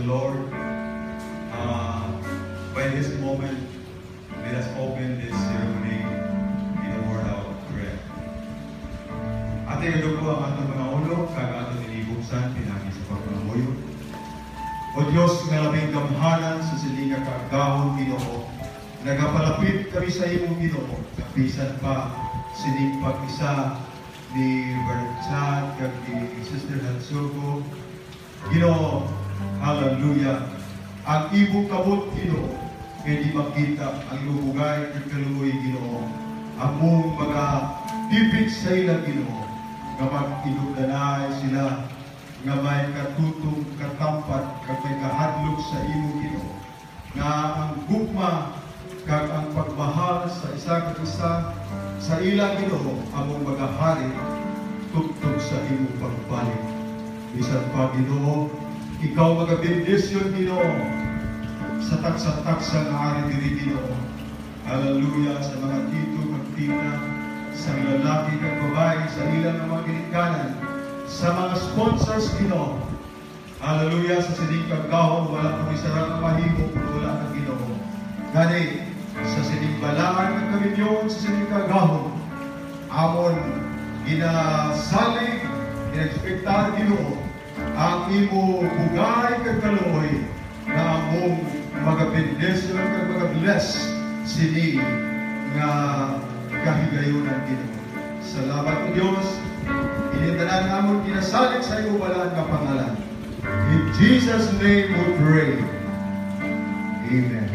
the Lord. By this moment, let us open this ceremony in a word of prayer. Ate ito po ang ating mga ulo, kag ating nilibuksan, pinagi sa pagpamuyo. O Diyos, nga labing gamhanan sa silinga kaagahon, Ginoo. Nagapalapit kami sa iyong Ginoo. Kapisan pa sining pag-isa ni Brother Chad, kag ni Sister Hansugo. Ginoo, hallelujah. Ang ibong kabot, Ginoo, hindi makita ang lubugay at kaluoy, Ginoo. Among mga tipid sa ilang, Ginoo, nga mag-inudanay sila, nga may katutong katampat, kag may kahadlok sa imo, Ginoo, nga ang gugma, kag ang pagmahal sa isa kag isa, sa ilang, Ginoo, among mga hari, tugtog sa imo pagbalik. Bisan pa, Ginoo, ikaw mag-bendisyon, Ginoo, sa taksa-taksa na ari diri, Ginoo. Hallelujah, sa mga tito kag tita, sa lalaki kag babae, sa ilang mga ginikanan, sa mga sponsors, Ginoo. Hallelujah, sa sining kagahon, wala kami sarang na mahimo, wala kang Ginoo. Gani, sa sining balaan ng kaminyon, sa sining kagahon, amon ginasalig, ginexpektar, Ginoo, ang imo bugay kag kaluoy na among mag-bendisyon kag mag-bless sini nga kahigayunan, Ginoo. Salamat o Diyos, inintanan namon ginasalig sa imo balaan nga pangalan. In Jesus' name we pray. Amen.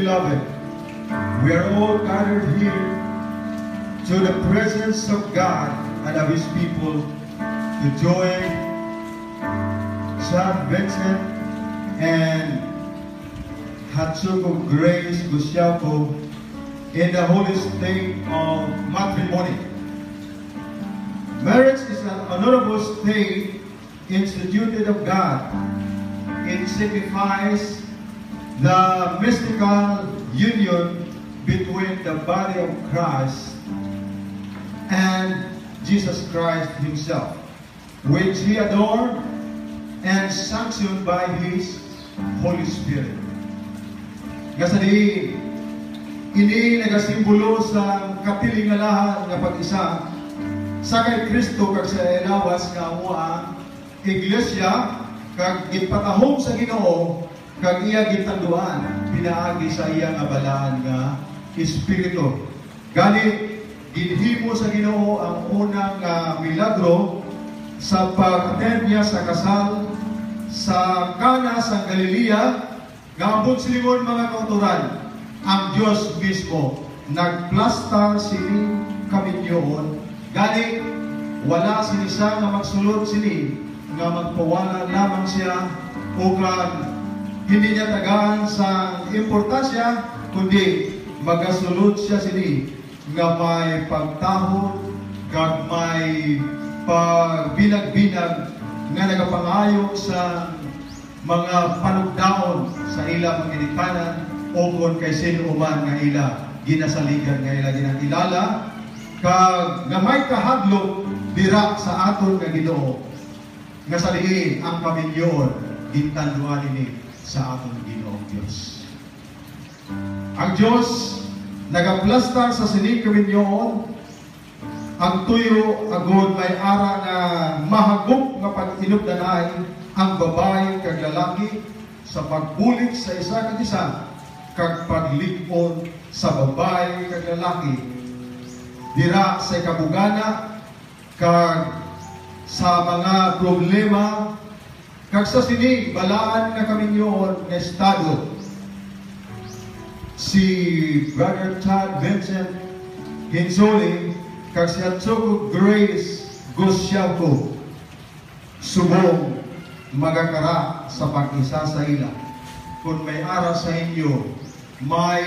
Beloved, we are all gathered here to the presence of God and of His people to join Chad Vincent and Hatsuko Grace Gusiako in the holy state of matrimony. Marriage is an honorable state instituted of God. It signifies the mystical union between the body of Christ and Jesus Christ Himself, which He adorned and sanctioned by His Holy Spirit. Kasadi, ini nagasimbolo sa kapilingalahan ng pag-isa sa kay Kristo kag sa ilawas nga amo ang iglesia kag gipatahom sa Ginoo kag iya gitanduan pinaagi sa iya nga balaan nga espiritu. Gani ginhimo sa Ginoo ang unang milagro sa pag-attend niya sa kasal sa Cana sa Galilea, nga ambot silingon mga kauturan, ang Dios mismo nagplastar sini kaminyoon, gani wala sini siya nga magsulod sini nga magpawala lamang siya o hindi niya tagaan sa importansya, kundi magasulod siya sini nga may pagtahod kag may pagbinag-binag nga nagapangayo sa mga panugdaon sa ilang maginikanan o kung kay sino man nga ila ginasaligan nga ila ginakilala kag nga may kahadlok dira sa aton nga Ginoo nga saliin ang kaminyoon gintanduan ini sa aton Ginoong Dios. Ang Dios nagaplastar sa sini kaminyoon ang tuyo agod may ara nga mahagop nga pag-inugdanay ang babae kag lalaki sa pagbulig sa isa kag isa kag paglig-on sa babae kag lalaki dira sa kabugana kag sa mga problema kag sa sini balaan nga kaminyoon nga estado. Si Brother Chad Vincent Hinsoli kag si Atsuko Grace Gusyapo subong magakara sa pag-isa sa ila. Kung may ara sa inyo, may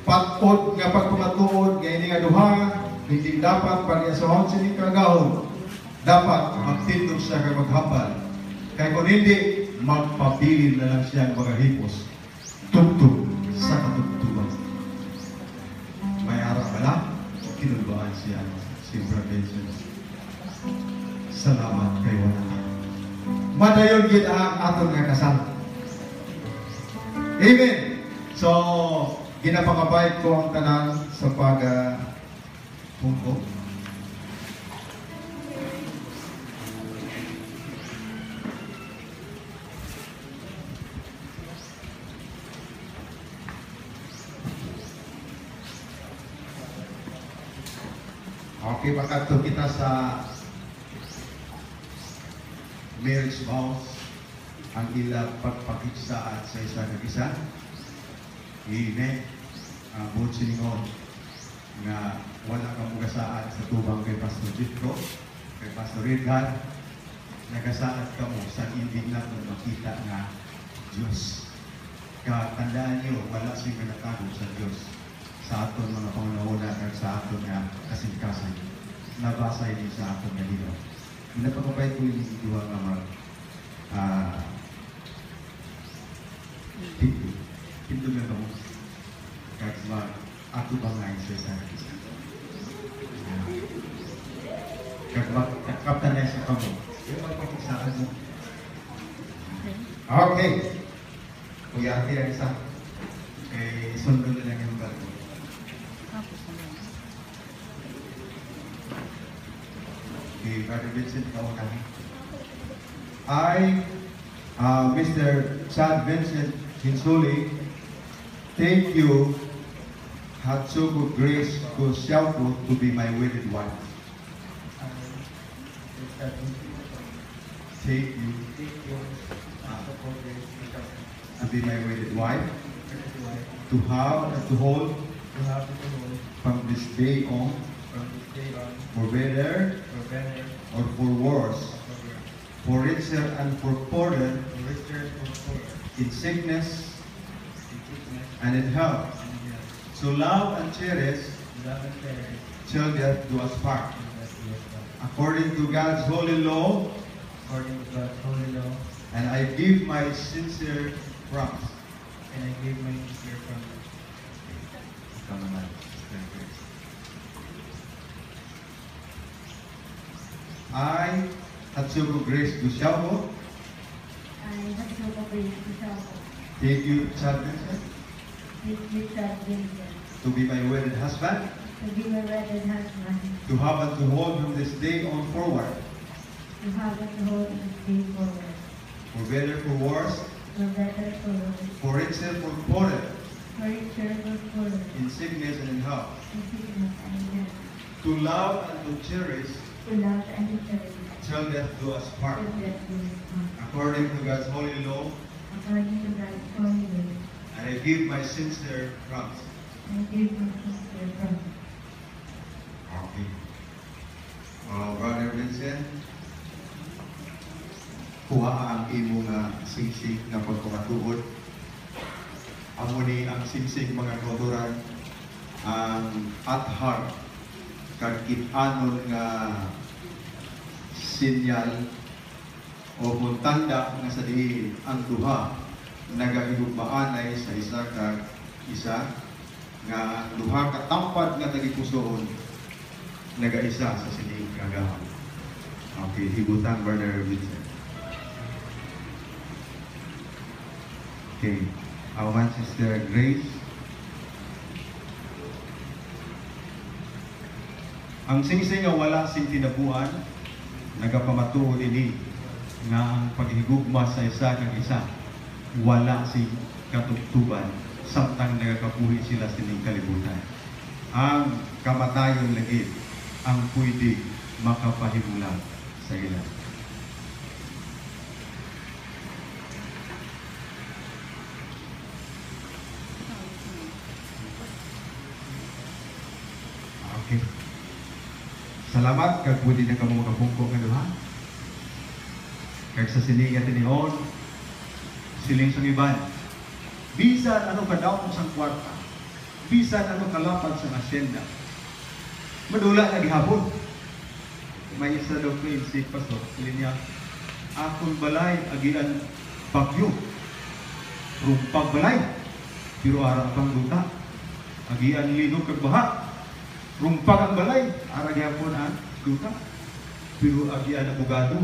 patod nga pagpamatuod nga ini nga duha, hindi dapat pag-iasahon sini kagahon. Dapat magtindog siya kay maghapal. Kaya kung hindi, magpabilin na lang siya ng mga hipos. Tugtog sa katugtugan. May ara pala, kinulbaan siya si Brother Vincent. Salamat kay wala. Madayon gid ang aton nga kasal. Amen. So, ginapakabait ko ang tanan sa pag-pungko. Okay, makato kita sa marriage vows, ang ila pagpakitsaat sa isa kag isa. Amen. Ang buot siningon nga wala kang mugasaat sa tubang kay Pastor Jitko, kay Pastor Edgar, nagasaat ka mo sa hindi na makita nga Diyos. Tandaan niyo, wala siyang nagtago sa Diyos sa aton mga pangunahuna at sa aton nga kasingkasan. Nabasa din sa aton nga dito. Napakabait ko yung dua nga pinto nga kamo kahit ako ba nga isa sa isa kapta na sa kamo yung magpapagsaan mo. Okay, kuya ati ang isa kay sundo na lang yung bago. Okay, Brother Vincent, kaunang I, Mr. Chad Vincent Hinsoli, thank you, Hatsuko Grace Gusyapo, to be my wedded wife. Thank you, to be my wedded wife, to have and to hold from this day on, for better or for worse, for richer and for poorer, in sickness and in health. So love and cherish till death do us part. According to God's holy law, and I give my sincere promise. I, Hatsuko Grace Gusyapo, take you, Chad Vincent, to be my wedded husband, to have and to hold from this day on forward, for better, for worse, for richer, for poorer, in sickness and in health, to love and to cherish to love and to charity, till death do us part. till death do us part, According to God's holy law, according to God's holy will, and I give my sincere promise. and give my sincere promise. Okay. Brother Vincent, kuha ang imo nga singsing nga pagpamatuod. Amo ni ang singsing mga kauturan ang at heart kag kit-anon nga sinyal o muntanda nga sa diin ang duha nagahigugmaanay sa isa kag isa nga duha ka tampad nga tagipusoon nagaisa sa sining kagahon. Okay, hibutan Brother Vincent. Okay, our Sister Grace. Ang singsing nga wala sing tinabuan, nagapamatuod ini nga ang paghigugma sa isa kag isa wala sing katugtuban samtang nagakabuhi sila sining kalibutan. Ang kamatayon lagi ang pwede makapahimulang sa ila. Okay. Salamat kag pwede na kamo makapungko nga duha. Kag sa siningan tinion, siling sa iban. Bisan ano kadaot sang kwarta. Bisan ano kalapad sa asyenda. Madula na gihapon. May isa daw ko si Pastor, siling niya, akong balay agian bagyo. Rumpag balay. Pero araw pang duta. Agian linog kag baha. Rumpag ang balay, ara gyapon ang duta. Pero agian abogado.